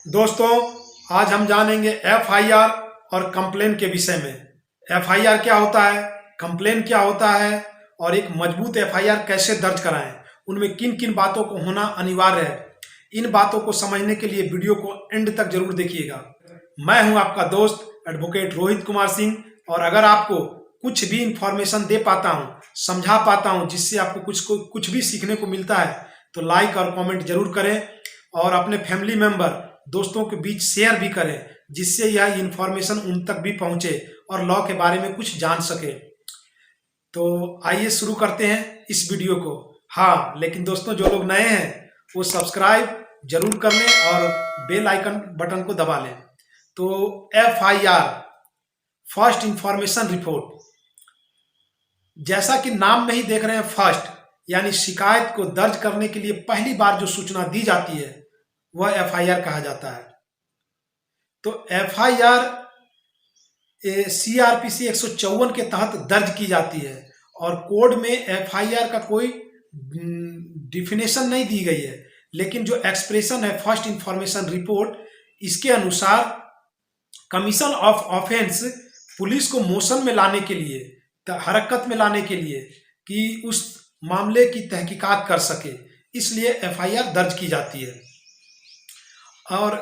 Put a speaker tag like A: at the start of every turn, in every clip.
A: दोस्तों, आज हम जानेंगे एफआईआर और कंप्लेन के विषय में। एफआईआर क्या होता है, कंप्लेन क्या होता है और एक मजबूत एफआईआर कैसे दर्ज कराएं, उनमें किन किन बातों को होना अनिवार्य है। इन बातों को समझने के लिए वीडियो को एंड तक जरूर देखिएगा। मैं हूं आपका दोस्त एडवोकेट रोहित कुमार सिंह, और अगर आपको कुछ भी इंफॉर्मेशन दे पाता हूं, समझा पाता हूं, जिससे आपको कुछ भी सीखने को मिलता है, तो लाइक और कमेंट जरूर करें और अपने फैमिली मेंबर दोस्तों के बीच शेयर भी करें, जिससे यह इंफॉर्मेशन उन तक भी पहुंचे और लॉ के बारे में कुछ जान सके। तो आइए शुरू करते हैं इस वीडियो को। हाँ, लेकिन दोस्तों, जो लोग नए हैं वो सब्सक्राइब जरूर कर लें और बेल आइकन बटन को दबा लें। तो एफआईआर, फर्स्ट इंफॉर्मेशन रिपोर्ट, जैसा कि नाम में ही देख रहे हैं, फर्स्ट यानी शिकायत को दर्ज करने के लिए पहली बार जो सूचना दी जाती है वह एफआईआर कहा जाता है। तो एफआईआर सीआरपीसी 154 के तहत दर्ज की जाती है और कोड में एफआईआर का कोई डिफिनेशन नहीं दी गई है, लेकिन जो एक्सप्रेशन है फर्स्ट इंफॉर्मेशन रिपोर्ट, इसके अनुसार कमीशन ऑफ ऑफेंस पुलिस को मोशन में लाने के लिए, हरकत में लाने के लिए, कि उस मामले की तहकीकात कर सके, इसलिए एफआईआर दर्ज की जाती है। और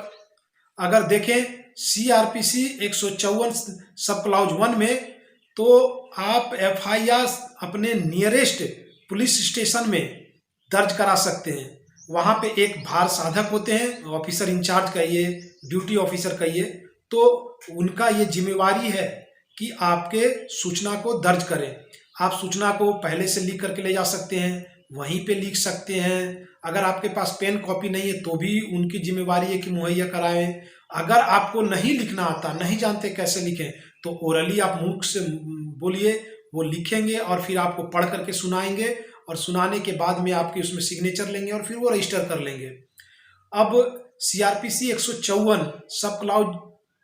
A: अगर देखें सीआरपीसी 154 सब क्लाउज 1 में, तो आप एफआईआर अपने नियरेस्ट पुलिस स्टेशन में दर्ज करा सकते हैं। वहाँ पे एक भार साधक होते हैं, ऑफिसर इंचार्ज कहिए, ड्यूटी ऑफिसर कहिए, तो उनका ये जिम्मेवारी है कि आपके सूचना को दर्ज करें। आप सूचना को पहले से लिख करके ले जा सकते हैं, वहीं पे लिख सकते हैं। अगर आपके पास पेन कॉपी नहीं है तो भी उनकी जिम्मेवारी है कि मुहैया कराएं। अगर आपको नहीं लिखना आता, नहीं जानते कैसे लिखें, तो ओरली आप मुख से बोलिए, वो लिखेंगे और फिर आपको पढ़ करके सुनाएंगे, और सुनाने के बाद में आपकी उसमें सिग्नेचर लेंगे और फिर वो रजिस्टर कर लेंगे। अब सीआरपीसी 154 सब क्लाउज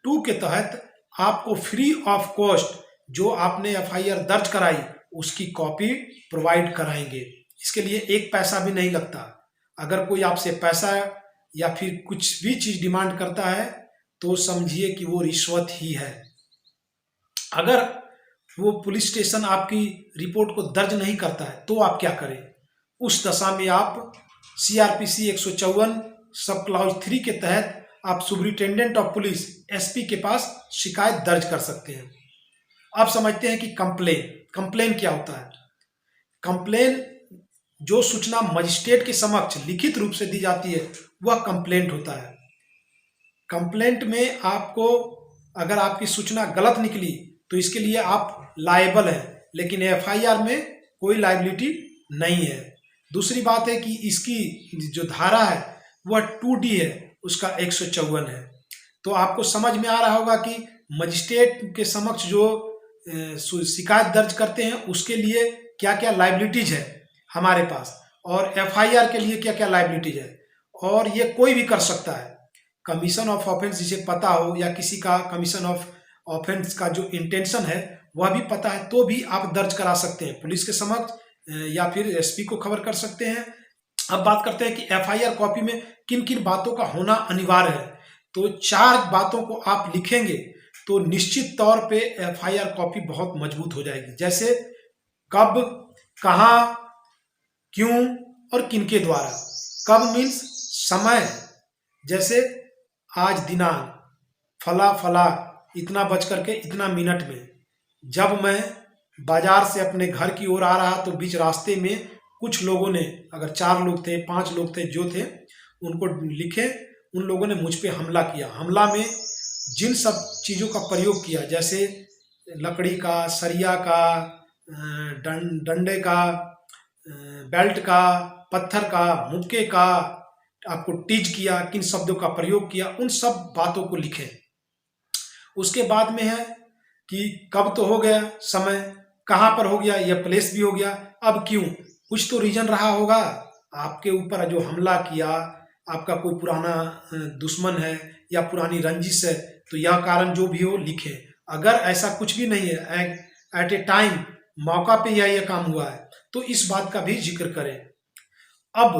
A: 2 के तहत आपको फ्री ऑफ कॉस्ट जो आपने एफआईआर दर्ज कराई उसकी कॉपी प्रोवाइड कराएंगे। इसके लिए एक पैसा भी नहीं लगता। अगर कोई आपसे पैसा या फिर कुछ भी चीज डिमांड करता है तो समझिए कि वो रिश्वत ही है। अगर वो पुलिस स्टेशन आपकी रिपोर्ट को दर्ज नहीं करता है तो आप क्या करें? उस दशा में आप सीआरपीसी 154 सब क्लाउज 3 के तहत आप सुपरिटेंडेंट ऑफ पुलिस एसपी के पास शिकायत दर्ज कर सकते हैं। अब समझते हैं कि कंप्लेन क्या होता है। कंप्लेन जो सूचना मजिस्ट्रेट के समक्ष लिखित रूप से दी जाती है वह कंप्लेंट होता है। कंप्लेंट में आपको, अगर आपकी सूचना गलत निकली तो इसके लिए आप लायबल हैं, लेकिन एफआईआर में कोई लायबिलिटी नहीं है। दूसरी बात है कि इसकी जो धारा है वह 2D है, उसका 154 है। तो आपको समझ में आ रहा होगा कि मजिस्ट्रेट के समक्ष जो शिकायत दर्ज करते हैं उसके लिए क्या क्या लायबिलिटीज है हमारे पास, और एफआईआर के लिए क्या क्या लायबिलिटीज है। और ये कोई भी कर सकता है। कमीशन ऑफ ऑफेंस जिसे पता हो, या किसी का कमीशन ऑफ ऑफेंस का जो इंटेंशन है वह भी पता है, तो भी आप दर्ज करा सकते हैं पुलिस के समक्ष, या फिर एसपी को खबर कर सकते हैं। अब बात करते हैं कि एफआईआर कॉपी में किन किन बातों का होना अनिवार्य है। तो 4 बातों को आप लिखेंगे तो निश्चित तौर पे एफआईआर कॉपी बहुत मजबूत हो जाएगी। जैसे कब, कहाँ, क्यों और किनके द्वारा। कब मीन्स समय, जैसे आज दिनांक फला फला इतना बज करके इतना मिनट में, जब मैं बाजार से अपने घर की ओर आ रहा तो बीच रास्ते में कुछ लोगों ने, अगर 4 लोग थे, 5 लोग थे, जो थे उनको लिखे, उन लोगों ने मुझ पे हमला किया। हमला में जिन सब चीज़ों का प्रयोग किया, जैसे लकड़ी का, सरिया का, डंडे का, बेल्ट का, पत्थर का, मुक्के का, आपको टीज किया, किन शब्दों का प्रयोग किया, उन सब बातों को लिखें। उसके बाद में है कि कब तो हो गया समय, कहाँ पर हो गया, यह प्लेस भी हो गया। अब क्यों, कुछ तो रीजन रहा होगा आपके ऊपर जो हमला किया, आपका कोई पुराना दुश्मन है या पुरानी रंजिश है, तो यह कारण जो भी हो लिखें। अगर ऐसा कुछ भी नहीं है, एट ए टाइम मौका पे यह काम हुआ है, तो इस बात का भी जिक्र करें। अब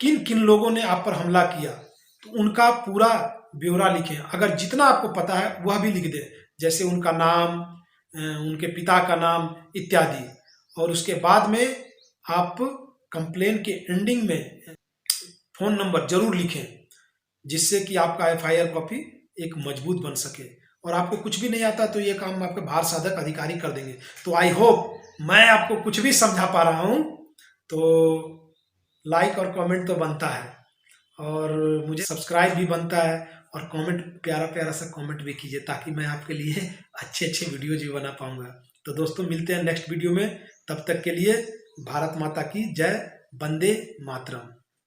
A: किन किन लोगों ने आप पर हमला किया, तो उनका पूरा ब्यौरा लिखें। अगर जितना आपको पता है वह भी लिख दें, जैसे उनका नाम, उनके पिता का नाम इत्यादि। और उसके बाद में आप कंप्लेन के एंडिंग में फ़ोन नंबर ज़रूर लिखें, जिससे कि आपका एफआईआर कॉपी एक मजबूत बन सके। और आपको कुछ भी नहीं आता तो ये काम आपके भार साधक अधिकारी कर देंगे। तो आई होप मैं आपको कुछ भी समझा पा रहा हूँ। तो लाइक और कमेंट तो बनता है, और मुझे सब्सक्राइब भी बनता है, और कमेंट प्यारा प्यारा सा कमेंट भी कीजिए, ताकि मैं आपके लिए अच्छे अच्छे वीडियोज भी बना पाऊँगा। तो दोस्तों मिलते हैं नेक्स्ट वीडियो में, तब तक के लिए भारत माता की जय, वंदे मातरम।